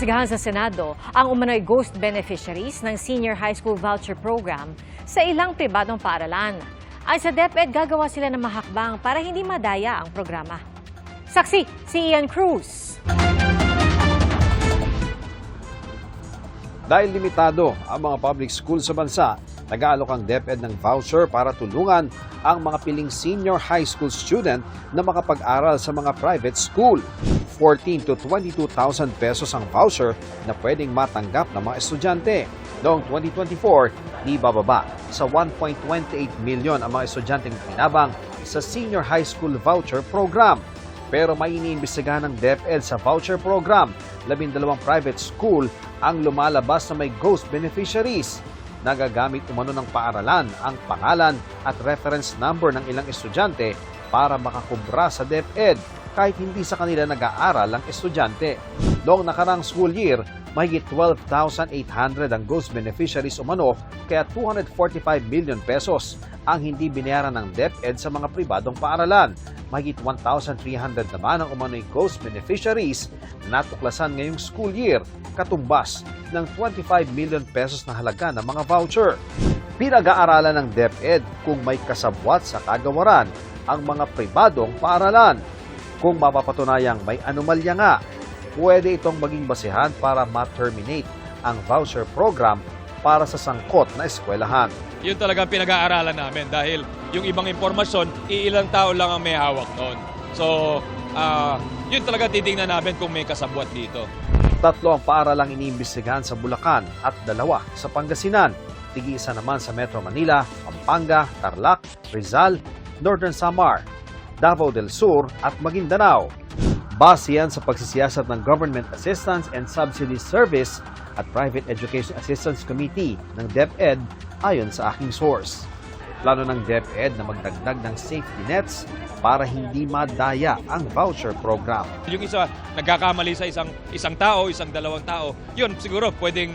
Iniimbestigahan sa Senado ang umano'y ghost beneficiaries ng Senior High School Voucher Program sa ilang pribadong paaralan. Ay sa DepEd, gagawa sila ng mahakbang para hindi madaya ang programa. Saksi, si Ian Cruz. Dahil limitado ang mga public school sa bansa, nag-aalok ang DepEd ng voucher para tulungan ang mga piling senior high school student na makapag-aral sa mga private school. 14 to 22,000 pesos ang voucher na pwedeng matanggap ng mga estudyante. Noong 2024, di bababa sa 1.28 million ang mga estudyanteng pinabang sa Senior High School Voucher Program. Pero may iniimbestigahan ng DepEd sa voucher program. 12 private school ang lumalabas na may ghost beneficiaries. Nagagamit umano ng paaralan ang pangalan at reference number ng ilang estudyante para makakubra sa DepEd kahit hindi sa kanila nag-aaral ang estudyante. Noong nakarang school year, mahigit 12,800 ang ghost beneficiaries umano kaya 245 million pesos ang hindi binayaran ng DepEd sa mga pribadong paaralan. Mahigit 1,300 naman ang umano'y ghost beneficiaries na natuklasan ngayong school year, katumbas ng 25 million pesos na halaga ng mga voucher. Pinag-aaralan ng DepEd kung may kasabwat sa kagawaran ang mga pribadong paaralan. Kung mapapatunayang may anomalya nga, pwede itong maging basehan para ma-terminate ang voucher program para sa sangkot na eskwelahan. Yun talagang pinag-aaralan namin dahil yung ibang impormasyon, iilang tao lang ang may hawak noon. So, yun talaga titingnan namin kung may kasabwat dito. 3 ang paaralang iniimbestigahan sa Bulacan at 2 sa Pangasinan. Tig-isa naman sa Metro Manila, Pampanga, Tarlac, Rizal, Northern Samar, Davao del Sur at Maguindanao. Base yan sa pagsisiyasat ng Government Assistance and Subsidy Service at Private Education Assistance Committee ng DepEd ayon sa aking source. Plano ng DepEd na magdagdag ng safety nets para hindi madaya ang voucher program. Yung isa nagkakamali sa isang tao, dalawang tao, yun siguro pwedeng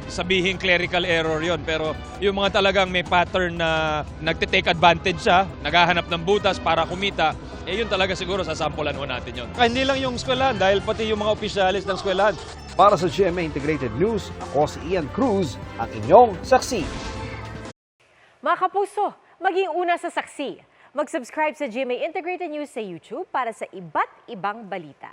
sabihin clerical error yun. Pero yung mga talagang may pattern na nagte-take advantage siya, naghahanap ng butas para kumita, yun talaga siguro sasampulan ho natin yun. Hindi lang yung eskwelahan, dahil pati yung mga opisyalis ng eskwelahan. Para sa GMA Integrated News, ako si Ian Cruz, ang inyong saksi. Mga kapuso, maging una sa saksi. Mag-subscribe sa GMA Integrated News sa YouTube para sa iba't ibang balita.